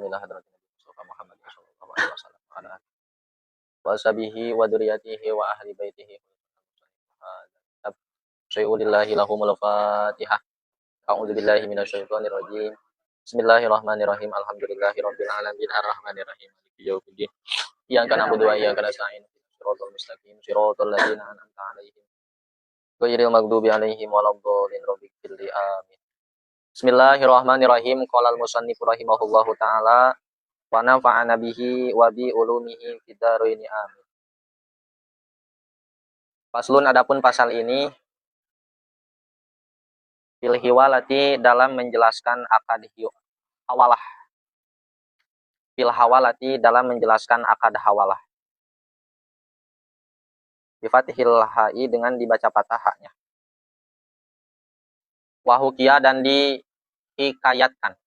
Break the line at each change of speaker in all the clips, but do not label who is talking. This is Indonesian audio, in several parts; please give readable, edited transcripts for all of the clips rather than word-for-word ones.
ila hadratin Mustafa Muhammad sallallahu alaihi wasallam wa ala wa sahbihi wa dzurriyyatihi wa ahli baitihi. Syai'ulillahi lahumul Fatihah. A'udzu billahi minasyaitonir rajim. Bismillahirrahmanirrahim. Alhamdulillahirabbil alamin arrahmanir rahim maliki yaumiddin. Iyyaka na'budu wa iyyaka nasta'in. Shiratal mustaqim shiratal ladzina an'amta 'alaihim ghairil maghdubi 'alaihim waladdallin. Rabbighfirli amin. Bismillahirrahmanirrahim. Qala al-musannif rahimahullahu taala wa nafa'ana bihi wa bi ulumihi fid dharain amin. Faslun, adapun pasal ini fil hiwalati dalam menjelaskan akad hawalah. Fil hawalati dalam menjelaskan akad hawalah. Bi fathil ha'i dengan dibaca patah haknya. Wa hukiya dan dihikayatkan.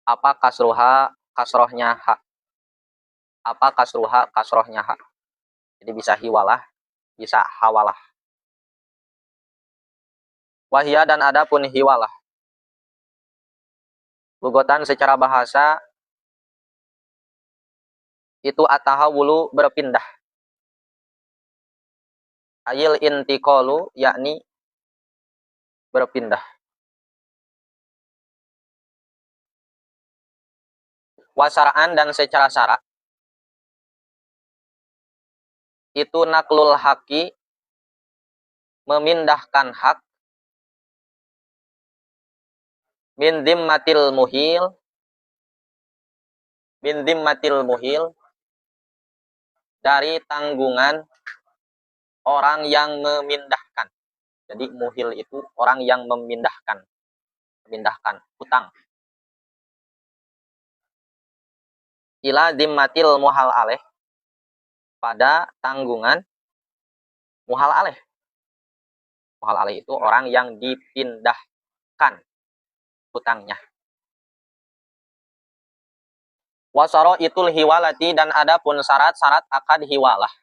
Apa kasruha kasrohnya hak. Apa kasruha kasrohnya hak. Jadi bisa hiwalah, bisa hawalah. Wahia dan adapun hiwalah. Lugotan secara bahasa itu atahawulu berpindah. Ayil intiqalu yakni berpindah. Wasaraan dan secara syarak itu naklul haki memindahkan hak min dhimmatil muhil dari tanggungan orang yang memindahkan. Jadi muhil itu orang yang memindahkan hutang. Ila dhimmatil muhal aleh pada tanggungan muhal aleh. Muhal aleh itu orang yang dipindahkan hutangnya. Wasaro itul hiwalati dan adapun syarat-syarat akad hiwalah.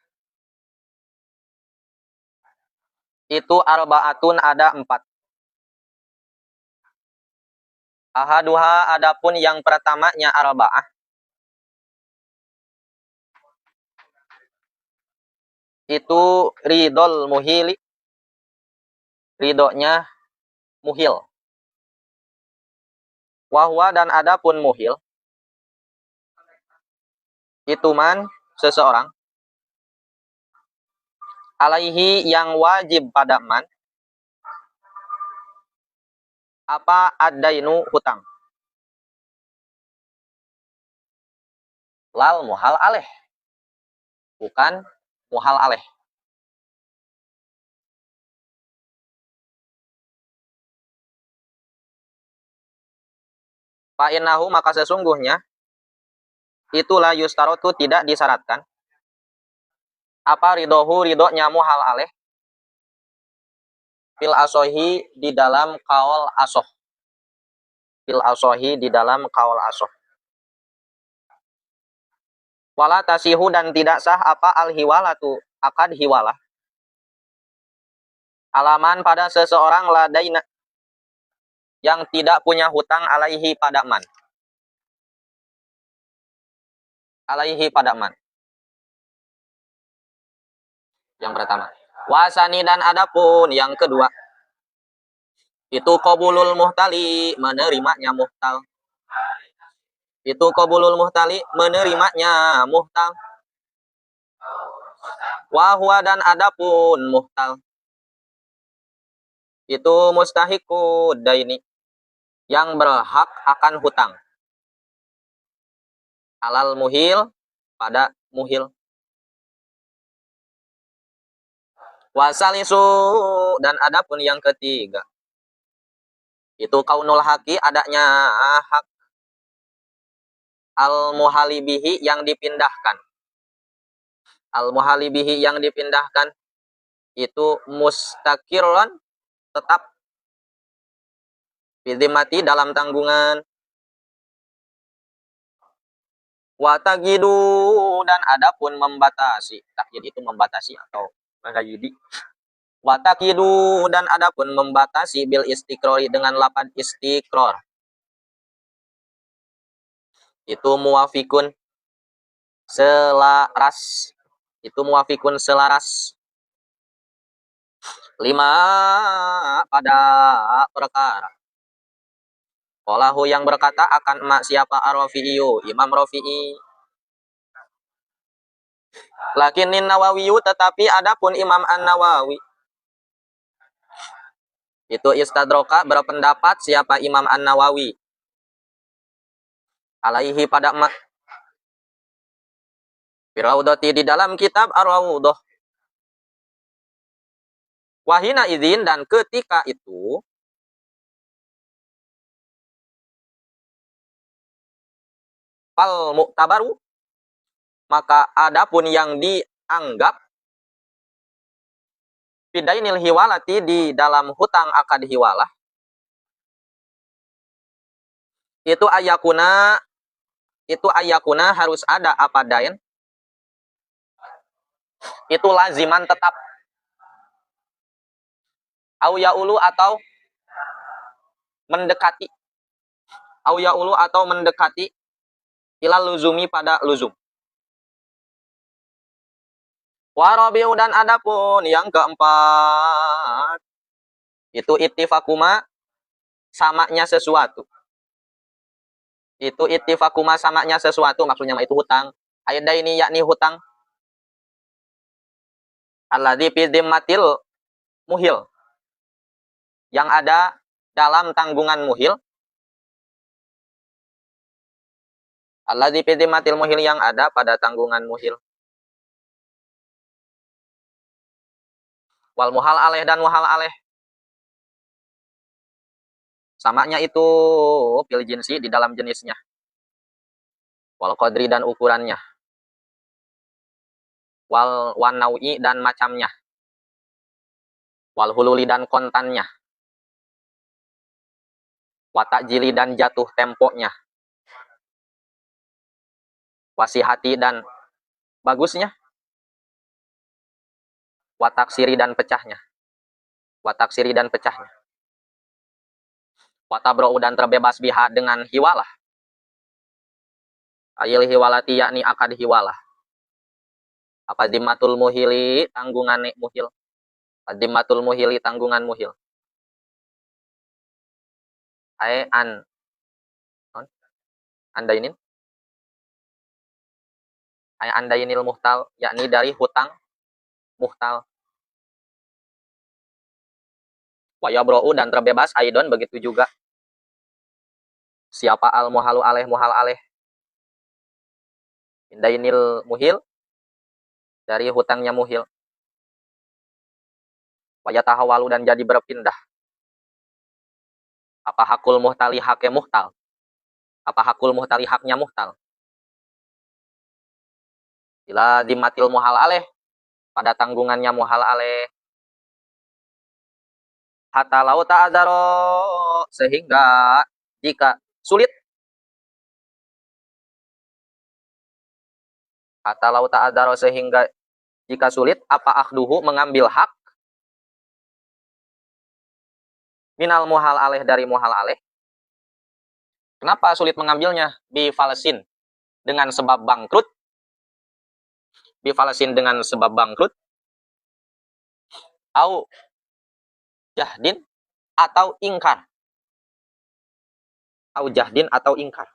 Itu arbaatun ada 4. Ahaduha adapun yang pertamanya arba'ah. Itu ridol muhili. Ridhonya muhil. Wahwa dan adapun muhil. Itu man seseorang. Alaihi yang wajib pada man. Apa adainu hutang. Lal muhal aleh. Bukan muhal aleh. Fa'innahu maka sesungguhnya itulah yustarotu tidak disyaratkan. Apa ridhonya muhal aleh fil asohi di dalam kaul asoh. Fil asohi di dalam kaul asoh. Wala tasihu dan tidak sah apa al hiwalatu akad hiwalah. Alaman pada seseorang ladaina yang tidak punya hutang alaihi pada man. Alaihi pada man. Yang pertama. Wasani dan adapun yang kedua. Itu qabulul muhtali menerimanya muhtal. Itu qabulul muhtali menerimanya muhtal. Wahwa dan adapun muhtal. Itu mustahiqu daini yang berhak akan hutang. Alal muhil pada muhil. Wasalisu dan adapun yang ketiga. Itu kaunul haki adanya hak al-muhalibihi yang dipindahkan. Al-muhalibihi yang dipindahkan itu mustaqirran tetap bidimati dalam tanggungan. Watagidu dan adapun membatasi. Takyid itu membatasi atau menggayudi. Watakidu dan adapun membatasi bil istiqrori dengan lapan istiqror. Itu muwafikun selaras. Itu muwafikun selaras. 5 pada perkara. Qalahu yang berkata akan emak siapa ar-Rafi'iyu, Imam Rafi'i. Lakinin Nawawiyu tetapi adapun Imam An-Nawawi itu istadroka berpendapat siapa Imam An-Nawawi alaihi pada emak Firaudati di dalam kitab Ar-Rawdoh. Wahina izin dan ketika itu fal mu'tabaru maka adapun yang dianggap fidainil hiwalati di dalam hutang akad hiwalah itu ayakuna harus ada apa dain itu laziman tetap au yaulu atau mendekati au yaulu atau mendekati ilal luzumi pada luzum. Warabiu dan adapun yang keempat itu ittifakuma samanya sesuatu. Itu ittifakuma samanya sesuatu maksudnya itu hutang. Ayat ini yakni hutang alladzi fi dhimmatil muhil yang ada dalam tanggungan muhil. Alladzi fi dhimmatil muhil yang ada pada tanggungan muhil. Wal muhal aleh dan muhal aleh. Samanya itu fil jinsi di dalam jenisnya. Wal qadri dan ukurannya. Wal wanawi dan macamnya. Wal hululi dan kontannya. Watak jili dan jatuh temponya. Wasihati dan bagusnya. Watak siri dan pecahnya. Watak siri dan pecahnya. Watabra'u dan terbebas biha dengan hiwalah. Ayil hiwalati yakni akad hiwalah. Apa dimmatul muhili tanggungan muhil. Dimmatul muhili tanggungan muhil. Andainin. Andainil muhtal yakni dari hutang muhtal. Wayabra'u dan terbebas aidon begitu juga. Siapa al muhalu aleh muhal aleh. Indainil muhil dari hutangnya muhil. Wayatahawalu dan jadi berpindah. Apa hakul muhtali haknya muhtal? Apa hakul muhtali haknya muhtal? Ila dimatil muhal aleh pada tanggungannya muhal aleh. Hatta lau ta'adzaro sehingga jika sulit hatta lau ta'adzaro sehingga jika sulit apa akhduhu mengambil hak minal muhal aleh dari muhal aleh. Kenapa sulit mengambilnya? Bifalasin dengan sebab bangkrut. Bifalasin dengan sebab bangkrut. Au jahdin atau ingkar. Au jahdin atau ingkar.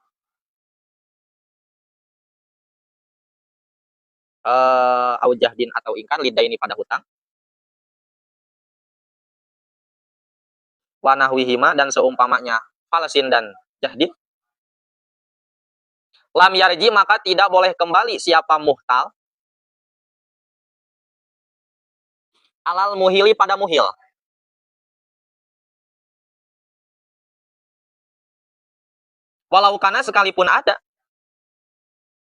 Au jahdin atau ingkar lidah ini pada hutang. Wanahwihima dan seumpamanya falasin dan jahdin. Lam yarji maka tidak boleh kembali siapa muhtal alal muhili pada muhil. Walau karena sekalipun ada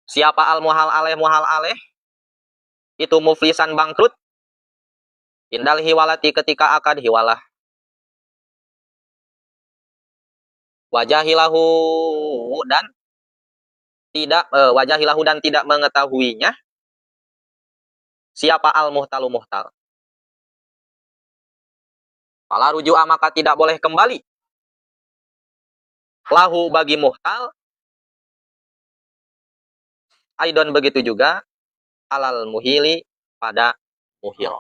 siapa al muhal aleh itu muflisan bangkrut indal hiwalati ketika akad hiwalah. Wajahilahu dan tidak mengetahuinya siapa al muhtalu muhtal. Fala ruju'a maka tidak boleh kembali lahu bagi muhtal Aidon begitu juga alal muhili pada muhil.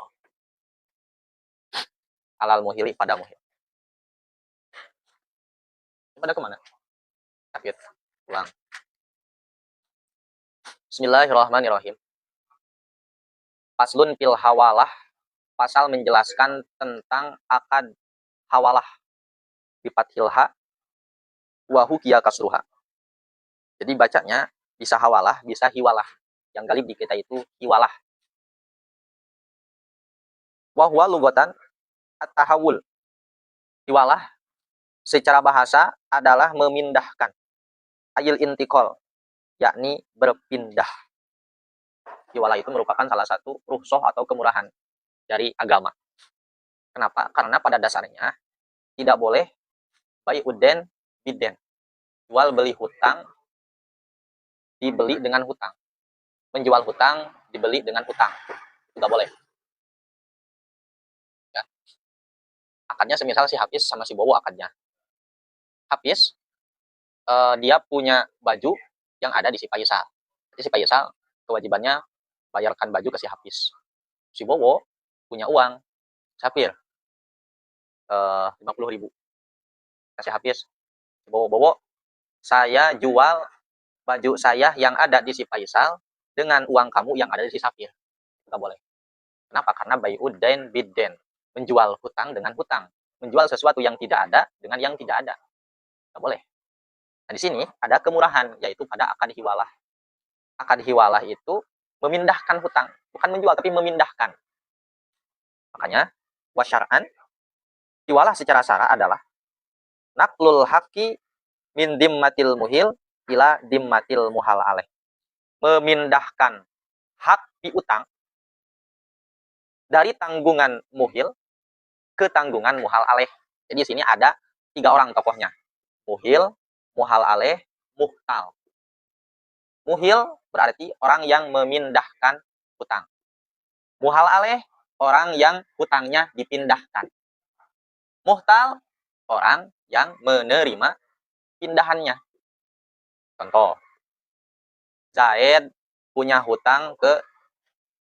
Alal muhili pada muhil. Pada kemana? Sakit. Ulang. Bismillahirrahmanirrahim. Faslun fil hawalah. Pasal menjelaskan tentang akad hawalah. Bifathilha wa hukiya kasruha. Jadi bacanya bisa hawalah, bisa hiwalah. Yang galib di kita itu hiwalah. Wa huwa lugatan at-tahawul. Hiwalah secara bahasa adalah memindahkan. Ayil intikol, yakni berpindah. Hiwalah itu merupakan salah satu rukhsah atau kemurahan dari agama. Kenapa? Karena pada dasarnya tidak boleh bai'udden bidden. Jual beli hutang dibeli dengan hutang. Menjual hutang dibeli dengan hutang. Tidak boleh. Ya. Akadnya semisal si Hafiz sama si Bowo akadnya. Hafiz dia punya baju yang ada di si Faisal. Jadi si Faisal kewajibannya bayarkan baju ke si Hafiz. Si Bowo punya uang, Sapir 50.000. Kasih Hafiz. Si Bowo, saya jual baju saya yang ada di si Faisal dengan uang kamu yang ada di si Sapir. Tidak boleh. Kenapa? Karena bai'udden bidden. Menjual hutang dengan hutang. Menjual sesuatu yang tidak ada dengan yang tidak ada. Tidak boleh. Nah, di sini ada kemurahan, yaitu pada akad hiwalah. Akad hiwalah itu memindahkan hutang. Bukan menjual, tapi memindahkan. Makanya, wasyar'an, hiwalah secara syara adalah naklul haqi min dimmatil muhil ila dimmatil muhal alaih. Memindahkan hak piutang dari tanggungan muhil ke tanggungan muhal alaih. Jadi di sini ada 3 orang tokohnya. Muhil, muhal alaih, muhtal. Muhil berarti orang yang memindahkan hutang. Muhal alaih, orang yang hutangnya dipindahkan. Muhtal, orang yang menerima pindahannya. Contoh, Zaid punya hutang ke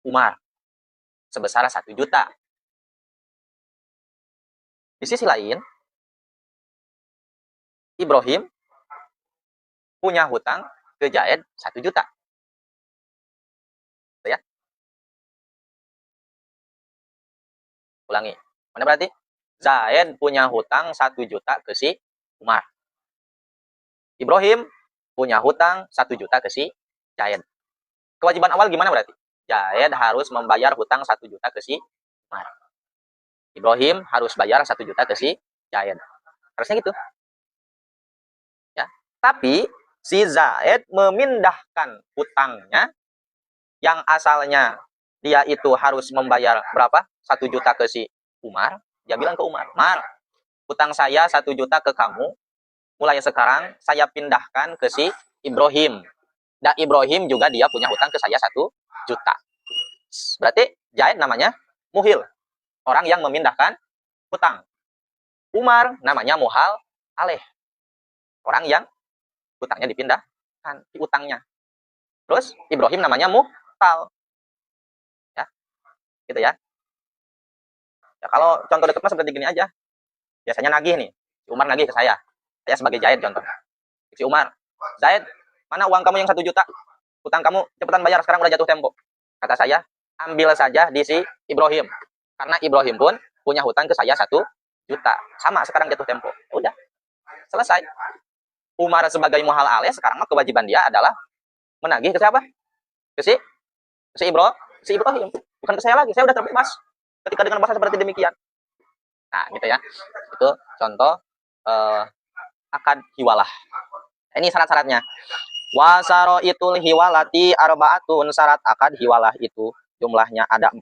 Umar sebesar 1 juta. Di sisi lain, Ibrahim punya hutang ke Zaid 1 juta. Ya. Ulangi. Mana berarti? Zaid punya hutang 1 juta ke si Umar. Ibrahim punya hutang 1 juta ke si Zaid. Kewajiban awal gimana berarti? Zaid harus membayar hutang 1 juta ke si Umar. Ibrahim harus bayar 1 juta ke si Zaid. Harusnya gitu. Ya. Tapi si Zaid memindahkan hutangnya yang asalnya dia itu harus membayar berapa? 1 juta ke si Umar. Dia bilang ke Umar, Mar, hutang saya 1 juta ke kamu. Mulai sekarang saya pindahkan ke si Ibrahim. Dan Ibrahim juga dia punya hutang ke saya 1 juta. Berarti Zaid namanya muhil. Orang yang memindahkan hutang. Umar namanya muhal alaih. Orang yang hutangnya dipindahkan, piutangnya. Terus Ibrahim namanya muhtal. Ya. Gitu ya. Ya, kalau contoh dekatnya seperti gini aja. Biasanya nagih nih. Si Umar nagih ke saya. Saya sebagai Zaid contoh. Si Umar, Zaid, mana uang kamu yang 1 juta? Hutang kamu cepetan bayar, sekarang udah jatuh tempo. Kata saya, ambil saja di si Ibrahim. Karena Ibrahim pun punya hutang ke saya 1 juta. Sama sekarang jatuh tempo. Ya udah. Selesai. Umar sebagai muhal alaih, sekarang kewajiban dia adalah menagih ke siapa? Ke si Ibrahim. Bukan ke saya lagi. Saya udah terbebas ketika dengan bahasa seperti demikian. Nah, gitu ya. Itu contoh akad hiwalah. Ini syarat-syaratnya. Wasaro itul hiwalati arbaatun, syarat akad hiwalah itu jumlahnya ada 4.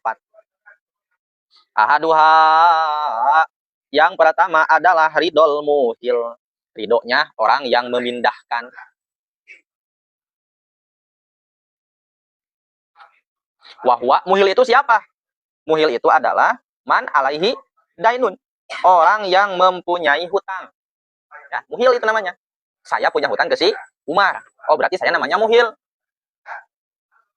Ahaduha, yang pertama adalah ridol muhil. Ridonya orang yang memindahkan. Wahwa, muhil itu siapa? Muhil itu adalah man alaihi dainun. Orang yang mempunyai hutang. Ya, muhil itu namanya. Saya punya hutang ke si Umar. Oh, berarti saya namanya muhil.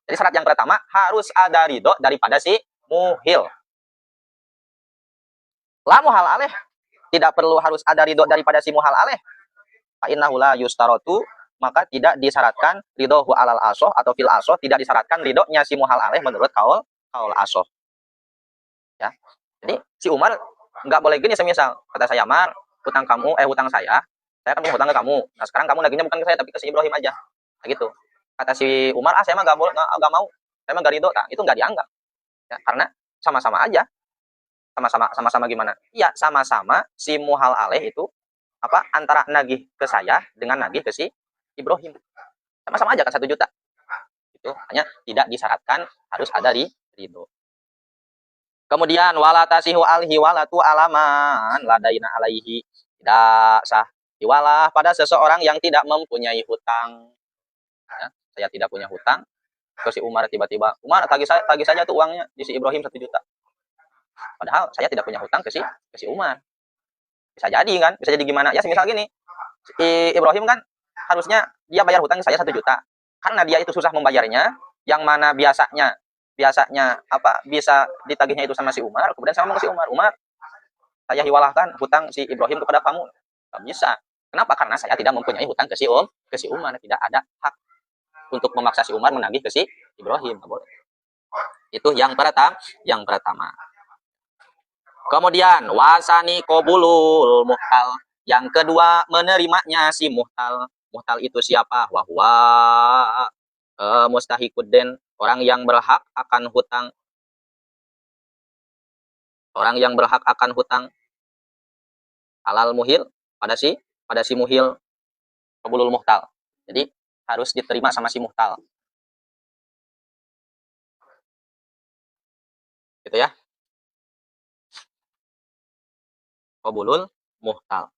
Jadi syarat yang pertama harus ada ridho daripada si muhil. La muhal aleh, tidak perlu harus ada ridho daripada si muhal aleh. Fa innahu la yustarotu, maka tidak disyaratkan ridhohu alal asoh atau fil asoh, tidak disyaratkan ridhonya si muhal aleh menurut kaul asoh. Ya. Jadi si Umar nggak boleh gini, semisal kata saya, Mar, hutang kamu, hutang saya kan punya hutang ke kamu. Nah sekarang kamu naginya bukan ke saya tapi ke si Ibrahim aja. Nah, gitu. Kata si Umar, saya mah nggak mau, saya mah nggak ridho. Nah, itu nggak dianggap. Ya, karena sama-sama aja. Sama-sama gimana? Iya, sama-sama si muhal aleh itu apa antara nagih ke saya dengan nagih ke si Ibrahim. Sama-sama aja kan 1 juta. Itu hanya tidak disyaratkan harus ada ridho. Kemudian wala tasihu alhi walatu alaman ladaina alaihi, tidak sah hiwalah pada seseorang yang tidak mempunyai hutang. Ya, saya tidak punya hutang ke si Umar, tiba-tiba Umar tagih saja tuh uangnya di si Ibrahim 1 juta. Padahal saya tidak punya hutang ke si Umar. Bisa jadi kan, bisa jadi gimana? Ya semisal gini, si Ibrahim kan harusnya dia bayar hutang saya 1 juta. Karena dia itu susah membayarnya, yang mana biasanya apa bisa ditagihnya itu sama si Umar, kemudian saya ngomong ke si Umar, Umar, saya hiwalahkan hutang si Ibrahim kepada kamu. Tidak bisa. Kenapa? Karena saya tidak mempunyai hutang ke si Umar, tidak ada hak untuk memaksa si Umar menagih ke si Ibrahim. Tidak boleh. Itu yang pertama. Kemudian wasani qabulul muhtal. Yang kedua menerimanya si muhtal. Muhtal itu siapa? Wahwa mustahiquddin, orang yang berhak akan hutang. Orang yang berhak akan hutang. Alal muhil, pada si muhil, qabulul muhtal. Jadi harus diterima sama si muhtal. Gitu ya. Qabulul muhtal.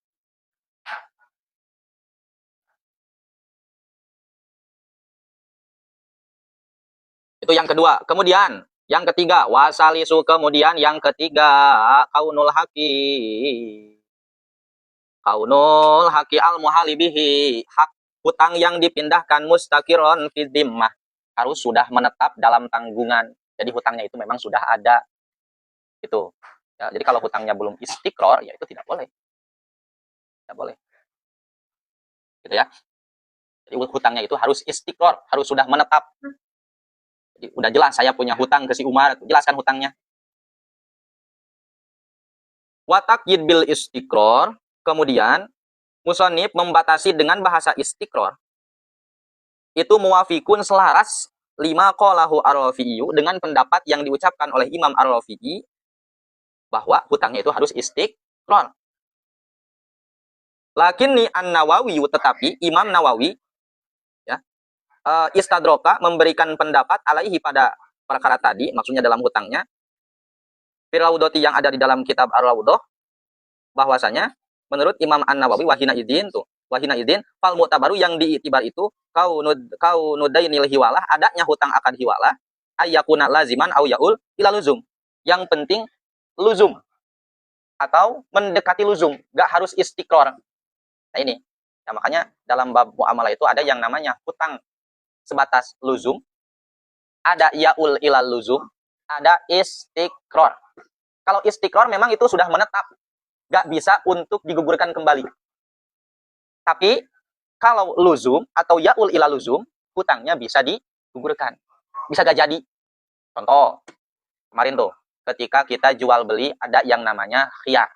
Itu yang kedua. Kemudian yang ketiga wasalisu, kemudian yang ketiga kaunul haki al muhalibihi, hak hutang yang dipindahkan mustaqiron fi dhimmah, harus sudah menetap dalam tanggungan. Jadi hutangnya itu memang sudah ada. Itu. Ya, jadi kalau hutangnya belum istiqror, ya itu tidak boleh. Tidak boleh. Gitu ya. Jadi hutangnya itu harus istiqror, harus sudah menetap. Jadi udah jelas saya punya hutang ke si Umar, jelaskan hutangnya. Watakyid bil istiqror, kemudian musonib membatasi dengan bahasa istiqror. Itu muwafikun, selaras lima qalahu ar-Rafi'i, dengan pendapat yang diucapkan oleh Imam ar-Rafi'i bahwa hutangnya itu harus istiqror. Lakinni an-Nawawi, tetapi Imam Nawawi ya, istadroka, memberikan pendapat alaihi pada perkara tadi, maksudnya dalam hutangnya, Firaudoti, yang ada di dalam kitab Ar-Rawdoh, bahwasanya menurut Imam An-Nawawi wahina idin fal mu'tabaru, yang diitibar itu kaunudainil hiwalah, adanya hutang akan hiwalah, ayyakuna laziman au yaul ila luzum, yang penting luzum atau mendekati luzum, gak harus istiqror. Nah ini ya, makanya dalam bab muamalah itu ada yang namanya hutang sebatas luzum, ada yaul ila luzum, ada istiqror. Kalau istiqror memang itu sudah menetap, gak bisa untuk digugurkan kembali. Tapi kalau luzum atau yaul ila luzum, hutangnya bisa digugurkan, bisa gak jadi. Contoh kemarin tuh, ketika kita jual beli ada yang namanya khiyar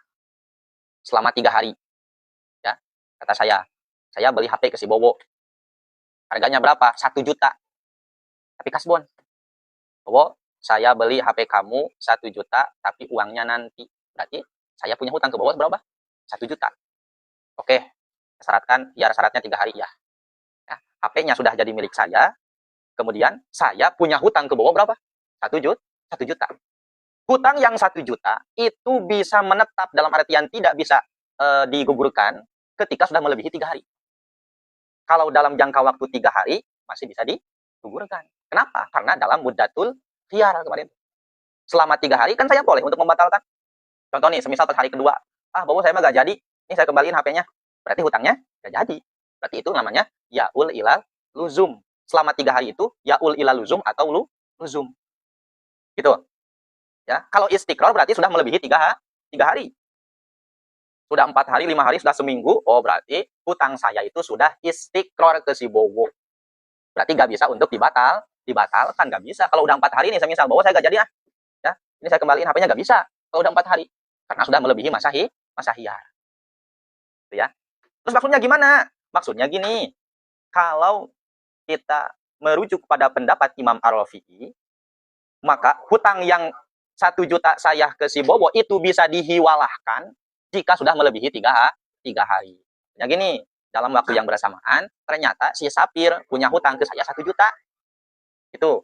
selama 3 hari. Ya, kata saya beli HP ke si Bowo, harganya berapa? 1 juta. Tapi kasbon, Bowo, saya beli HP kamu 1 juta, tapi uangnya nanti. Berarti saya punya hutang ke Bowo berapa? 1 juta. Oke, syaratkan, ya syaratnya 3 hari ya. HP-nya sudah jadi milik saya, kemudian saya punya hutang ke Bowo berapa? 1 juta. Hutang yang 1 juta itu bisa menetap, dalam artian tidak bisa digugurkan ketika sudah melebihi 3 hari. Kalau dalam jangka waktu 3 hari masih bisa digugurkan. Kenapa? Karena dalam muddatul khiyar kemarin. Selama 3 hari kan saya boleh untuk membatalkan. Contoh nih, semisal pas hari kedua, Bowo saya mah gak jadi, ini saya kembaliin HP-nya. Berarti hutangnya gak jadi. Berarti itu namanya yaul ilal luzum. selama 3 hari itu yaul ila luzum atau luzum. Gitu. Ya, kalau istiqror berarti sudah melebihi 3 hari. Sudah 4 hari, 5 hari, sudah seminggu, oh berarti hutang saya itu sudah istiqror ke si Bowo. Berarti nggak bisa untuk dibatalkan, nggak bisa. Kalau udah 4 hari nih, misal Bowo saya nggak jadi ya, ini saya kembaliin HP-nya, nggak bisa. Kalau udah 4 hari, karena sudah melebihi masa hiyar. Gitu ya. Terus maksudnya gimana? Maksudnya gini, kalau kita merujuk pada pendapat Imam Ar-Rafi'i, maka hutang yang 1 juta saya ke si Bowo itu bisa dihiwalahkan jika sudah melebihi 3 hari. Ya gini, dalam waktu yang bersamaan, ternyata si Sapir punya hutang ke saya 1 juta. Itu.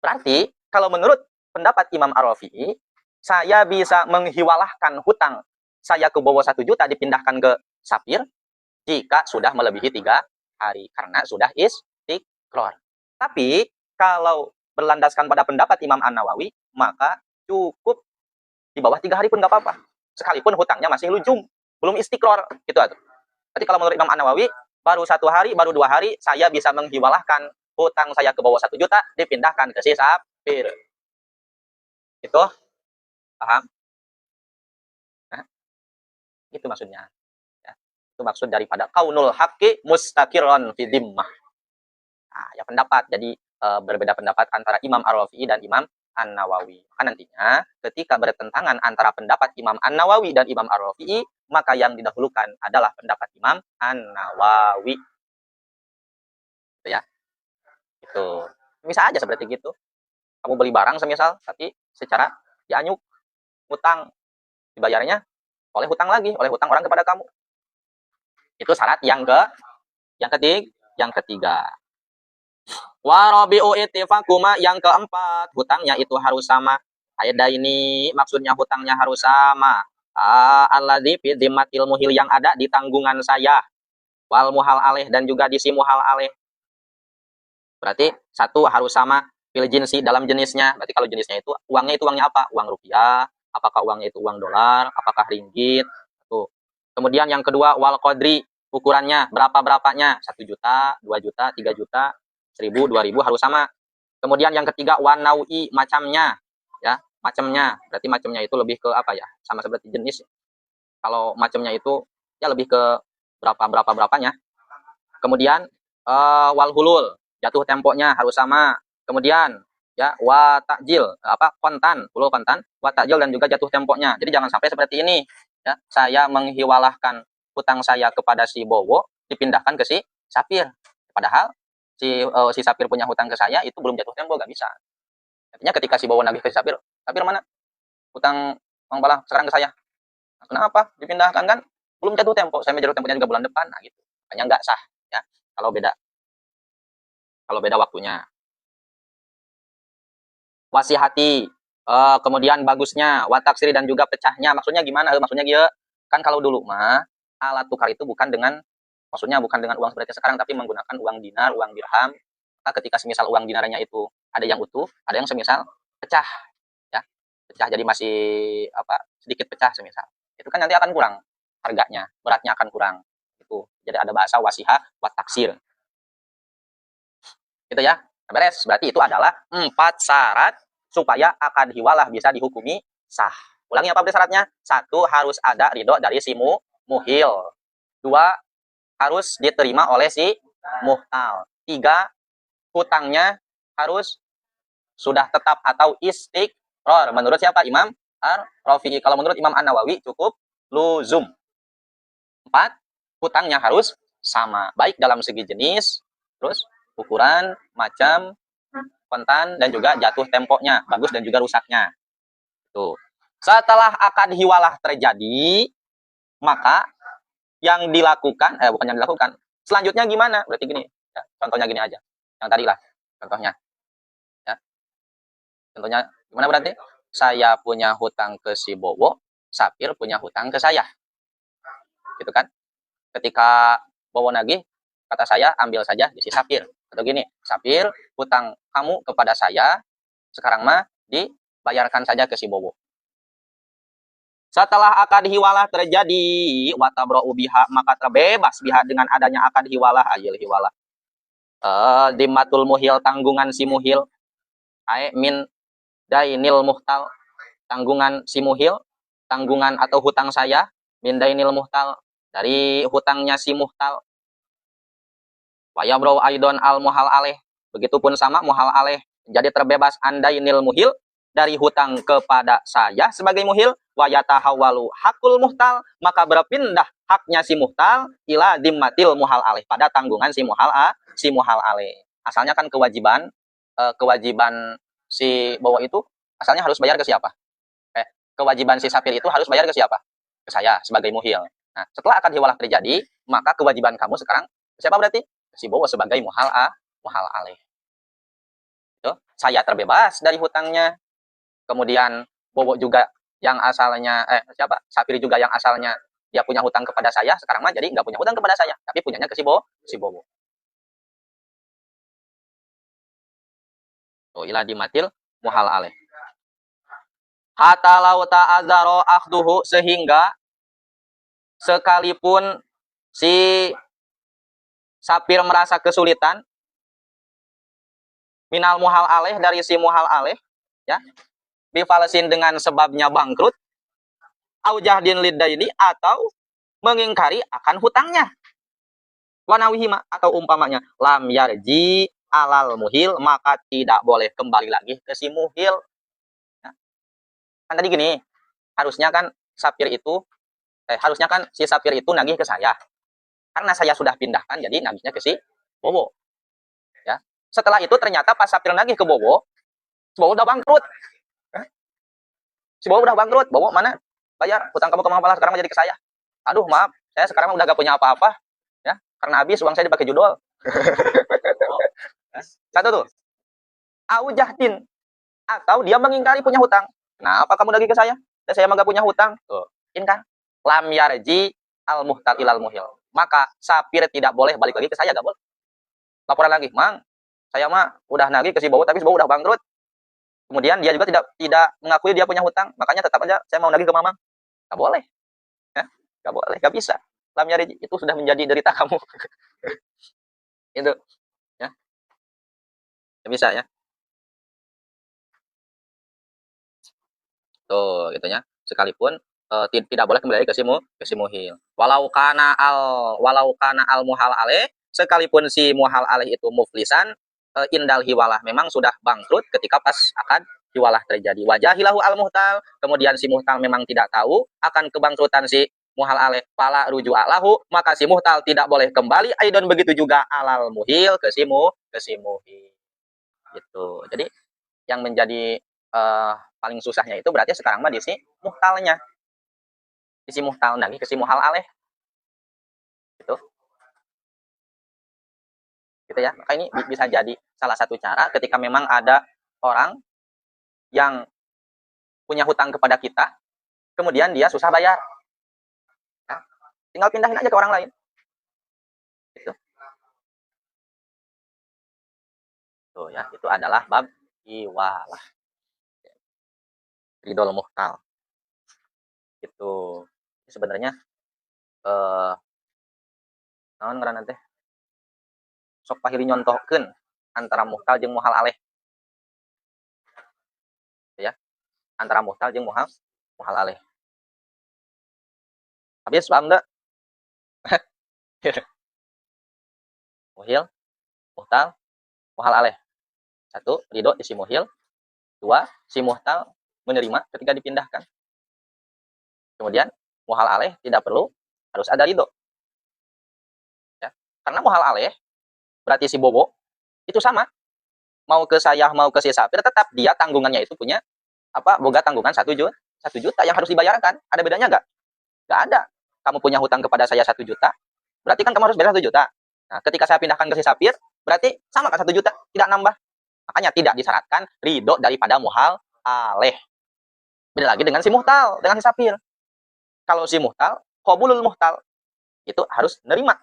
Berarti, kalau menurut pendapat Imam Ar-Rafi'i, saya bisa menghiwalahkan hutang saya ke Bowo 1 juta dipindahkan ke Sapir jika sudah melebihi 3 hari. Karena sudah istiqror. Tapi, kalau berlandaskan pada pendapat Imam An-Nawawi, maka cukup di bawah 3 hari pun nggak apa-apa. Sekalipun hutangnya masih lujum, belum istiqror. Gitu aja. Jadi kalau menurut Imam An-Nawawi, baru 1 hari, baru 2 hari, saya bisa menghiwalahkan hutang saya ke bawah 1 juta, dipindahkan ke si Sapir. Itu paham? Nah, itu maksudnya. Ya. Itu maksud daripada kaunul haqqi mustaqiron fi dhimmah. Nah, ya pendapat. Jadi berbeda pendapat antara Imam Ar-Rafi'i dan Imam An-Nawawi. Maka nantinya ketika bertentangan antara pendapat Imam An-Nawawi dan Imam Ar-Rafi'i, maka yang didahulukan adalah pendapat Imam An-Nawawi. Gitu ya. Itu. Bisa aja seperti gitu. Kamu beli barang semisal, tapi secara dianyuk, hutang, dibayarnya oleh hutang lagi, oleh hutang orang kepada kamu. Itu syarat yang ketiga. Warabi'u ittifaquma, yang keempat, hutangnya itu harus sama. Ada ini maksudnya hutangnya harus sama. Alladzi fi dhimmatil muhil, yang ada di tanggungan saya. Wal muhal alaih, dan juga di si muhal alaih. Berarti satu harus sama fil jinsi, dalam jenisnya. Berarti kalau jenisnya itu uangnya apa? Uang rupiah, apakah uangnya itu uang dolar, apakah ringgit. Tuh. Kemudian yang kedua wal qadri, ukurannya berapa-berapanya, 1 juta, 2 juta, 3 juta, 1000, 2000 harus sama. Kemudian yang ketiga wanaui, macamnya, ya, macamnya. Berarti macamnya itu lebih ke apa ya? Sama seperti jenis. Kalau macamnya itu ya lebih ke berapanya. Kemudian wal hulul, jatuh temponya harus sama. Kemudian ya wa takjil, kontan, hulul kontan, wa takjil, dan juga jatuh temponya. Jadi jangan sampai seperti ini, ya. Saya menghiwalahkan hutang saya kepada si Bowo, dipindahkan ke si Sapir. Padahal si Sapir punya hutang ke saya itu belum jatuh tempo, nggak bisa. Artinya ketika si Bowo nagih ke si Sapir, Sapir mana hutang Bang Pala sekarang ke saya? Nah, kenapa dipindahkan, kan belum jatuh tempo, saya jatuh temponya juga bulan depan. Nah gitu, makanya nggak sah, ya, kalau beda waktunya. Wasihati, kemudian bagusnya, wataksiri, dan juga pecahnya. Maksudnya gimana? Maksudnya dia kan kalau dulu mah alat tukar itu bukan dengan uang seperti sekarang, tapi menggunakan uang dinar, uang dirham. Nah, ketika semisal uang dinarnya itu ada yang utuh, ada yang semisal pecah, ya, pecah jadi masih sedikit pecah semisal, itu kan nanti akan kurang harganya, beratnya akan kurang. Itu jadi ada bahasa wasiha wat taksir. Gitu ya. Beres. Berarti itu adalah 4 syarat supaya akad hiwalah bisa dihukumi sah. Ulangi apa syaratnya? 1, harus ada ridho dari si muhil. 2, harus diterima oleh si muhtal. 3, hutangnya harus sudah tetap atau istiqror. Menurut siapa? Imam Ar-Rafi'i. Kalau menurut Imam An-Nawawi cukup luzum. 4, hutangnya harus sama, baik dalam segi jenis, terus ukuran, macam, kontan, dan juga jatuh temponya, bagus dan juga rusaknya. Tuh. Setelah akad hiwalah terjadi, maka yang dilakukan, bukan yang dilakukan, selanjutnya gimana? Berarti gini, ya, contohnya gini aja, yang tadi lah, contohnya. Ya. Contohnya gimana berarti? Saya punya hutang ke si Bowo, Sapir punya hutang ke saya. Gitu kan? Ketika Bowo nagih, kata saya, ambil saja di si Sapir. Atau gini, Sapir, hutang kamu kepada saya, sekarang mah dibayarkan saja ke si Bowo. Setelah akad hiwalah terjadi, watabra'u biha, maka terbebas biha dengan adanya akad hiwalah, ayil hiwalah. Dimatul muhil, tanggungan si muhil, min dainil muhtal, tanggungan si muhil, tanggungan atau hutang saya, min dainil muhtal, dari hutangnya si muhtal. Wa yabrau aidon al muhal aleh, begitupun sama muhal aleh, jadi terbebas andainil muhil, dari hutang kepada saya sebagai muhil. Wa yatahawalu hakul muhtal, maka berpindah haknya si muhtal ila dimmatil muhal aleh, pada tanggungan si muhal aleh. Asalnya kan kewajiban si bawa itu asalnya harus bayar ke siapa? Kewajiban si sapir itu harus bayar ke siapa? Ke saya sebagai muhil. Nah, setelah akad hiwalah terjadi, maka kewajiban kamu sekarang siapa berarti? Si bawa sebagai muhal aleh. Saya terbebas dari hutangnya. Kemudian Bowo juga yang asalnya Sapir juga yang asalnya dia punya hutang kepada saya, sekarang mah jadi nggak punya hutang kepada saya, tapi punyanya ke si Bowo. Ila dimatil muhal aleh. Hatta lau ta'adzaro akhduhu, sehingga sekalipun si Sapir merasa kesulitan minal muhal aleh, dari si muhal aleh, ya, bifalesin dengan sebabnya bangkrut, au jahdin lidaini, atau mengingkari akan hutangnya, wanawihima, atau umpamanya lam yarji alal muhil, maka tidak boleh kembali lagi ke si muhil. Nah, kan tadi gini, harusnya kan si Sapir itu nagih ke saya, karena saya sudah pindahkan, jadi nagihnya ke si Bowo. Ya, setelah itu ternyata pas Sapir nagih ke Bowo, Bowo udah bangkrut. Si Bowo udah bangkrut, Bowo mana bayar hutang kamu ke Mampala, sekarang jadi ke saya. Aduh maaf, saya sekarang udah gak punya apa-apa, ya, karena habis uang saya dipakai judol. Satu tuh, au jahdin, atau dia mengingkari punya hutang. Kenapa kamu lagi ke saya? Saya mah gak punya hutang. Tuh, ini kan lam yarji al muhtal ilal muhil, maka Sapir tidak boleh balik lagi ke saya, gak boleh. Laporan lagi, Mang, saya mah udah nagih ke si Bowo, tapi si Bowo udah bangkrut. Kemudian dia juga tidak mengakui dia punya hutang, makanya tetap aja saya mau nagih ke Mamang. Gak boleh, ya, gak boleh, gak bisa. Lam yarji itu sudah menjadi derita kamu. Itu, ya, gak bisa, ya. Tuh, gitu ya. Sekalipun tidak boleh kembali ke si muhil. Walau kana al muhal aleh, sekalipun si muhal aleh itu muflisan, indal hiwalah, memang sudah bangkrut ketika pas akad hiwalah terjadi. Wajahilahu al muhtal, kemudian si muhtal memang tidak tahu akan kebangkrutan si muhal aleh, fala ruju'a lahu, maka si muhtal tidak boleh kembali. Aidon begitu juga alal muhil, ke si muhil. Gitu. Jadi yang menjadi paling susahnya itu berarti sekarang mah di si muhtalnya, di si muhtal nagih ke si muhal aleh, gitu ya. Maka ini bisa jadi salah satu cara ketika memang ada orang yang punya hutang kepada kita, kemudian dia susah bayar, ya, tinggal pindahin aja ke orang lain, gitu. Tuh ya, itu adalah bab iwalah, ridol muhtal. Itu sebenarnya naon ngaranna teh, sok pahili nyontohkeun antara muhtal jeung muhal aleh, ya, antara muhtal jeung muhal aleh. Habis paham enggak? Muhil, muhtal, muhal aleh. Satu, ridho di si muhil. Dua, si muhtal menerima ketika dipindahkan. Kemudian muhal aleh tidak perlu harus ada ridho, ya, karena muhal aleh berarti si Bowo itu sama, mau ke saya mau ke si Sapir, tetap dia tanggungannya itu punya boga tanggungan 1 juta yang harus dibayarkan. Ada bedanya nggak? Nggak ada. Kamu punya hutang kepada saya 1 juta, berarti kan kamu harus bayar 1 juta. Nah, ketika saya pindahkan ke si Sapir, berarti sama kan 1 juta, tidak nambah. Makanya tidak disyaratkan ridho daripada muhal aleh. Beda lagi dengan si muhtal, dengan si Sapir. Kalau si muhtal, qabulul muhtal, itu harus nerima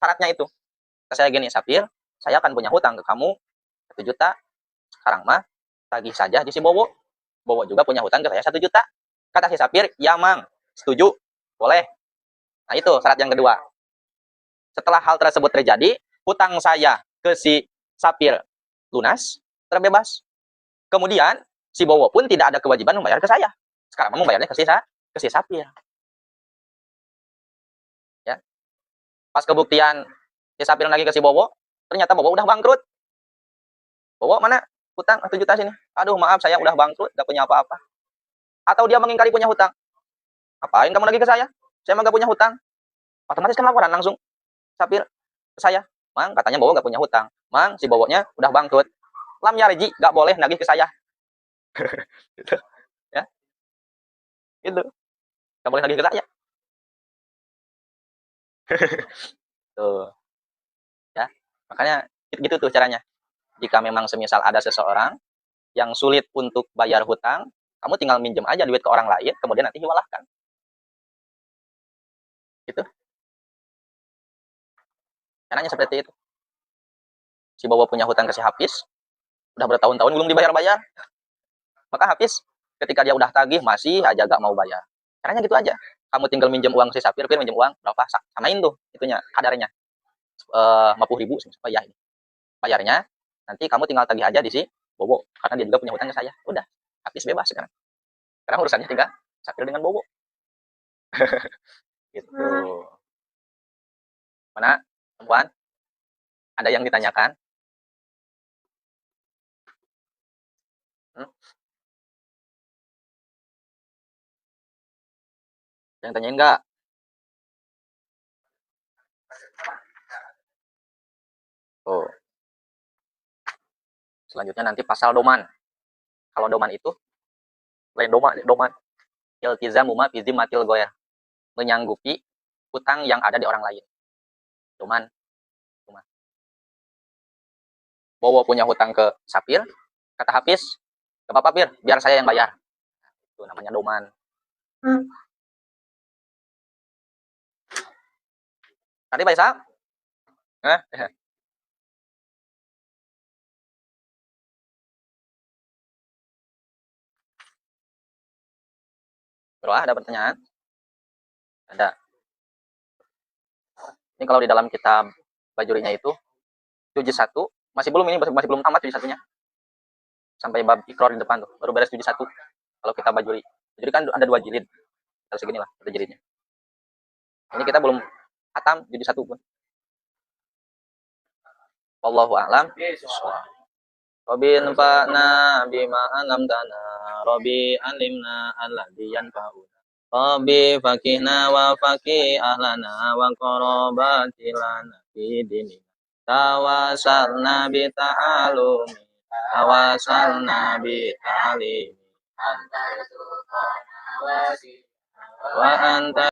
syaratnya itu. Saya gini, Sapir, saya akan punya hutang ke kamu 1 juta. Sekarang mah tagih saja di si Bowo. Bowo juga punya hutang ke saya 1 juta. Kata si Sapir, ya Mang, setuju, boleh. Nah itu syarat yang kedua. Setelah hal tersebut terjadi, hutang saya ke si Sapir lunas, terbebas. Kemudian si Bowo pun tidak ada kewajiban membayar ke saya. Sekarang membayarnya ke si Sapir. Ya. Pas kebuktian si Sapir lagi ke si Bowo, ternyata Bowo udah bangkrut. Bowo mana hutang 1 juta sini? Aduh maaf saya udah bangkrut, gak punya apa-apa. Atau dia mengingkari punya hutang. Ngapain kamu lagi ke saya? Saya mah gak punya hutang. Otomatis kan laporan langsung Sapir ke saya. Mang katanya Bowo gak punya hutang. Mang si Bowonya udah bangkrut. Lam yarji gak boleh nagih ke saya. Gitu. Ya. Gitu. Gak boleh nagih ke saya. Tuh. Ya. Makanya gitu tuh caranya. Jika memang semisal ada seseorang yang sulit untuk bayar hutang, kamu tinggal minjem aja duit ke orang lain, kemudian nanti hiwalahkan. Gitu. Caranya seperti itu. Si Bowo punya hutang ke si Hafiz, udah bertahun-tahun belum dibayar-bayar. Maka Hafiz ketika dia udah tagih masih aja gak mau bayar. Caranya gitu aja. Kamu tinggal minjem uang si Sapir, minjem uang berapa? Samain tuh itunya kadarnya. 50.000 ya ini. Bayarnya nanti kamu tinggal tagih aja di si Bowo karena dia juga punya hutang ke saya. Udah, Hafiz bebas sekarang. Sekarang urusannya tinggal Sapir dengan Bowo. Gitu. Mana perempuan? Ada yang ditanyakan? Yang tanyain enggak? Oh. Selanjutnya nanti pasal doman. Kalau doman itu lain doman. Iltizamu ma fi zimmatil ghair. Menyanggupi hutang yang ada di orang lain. Doman. Bowo punya hutang ke Sapir, kata Hafiz, gak apa-apa Pir, biar saya yang bayar. Itu namanya doman. Tadi Pak Isa? Bro, ada pertanyaan? Ada. Ini kalau di dalam kitab Bajurinya itu, juz 1, masih belum belum tamat juz 1-nya. Sampai bab Iqrar di depan tuh, baru beres juz 1. Kalau kita Bajuri. Bajuri kan ada 2 jilid. Harus segini lah, 1 jilidnya. Ini kita belum khatam juz 1 pun. Wallahu a'lam. Rabbi anfa'na bima 'allamtana. Rabbi alimna alladzi yanfa'una. Rabbi fakihna wa fakih ahlana wa qarabatilana fi dinina. Tawasalna bi ta'alumi. Tawasalna bi ta'alimi. Wa anta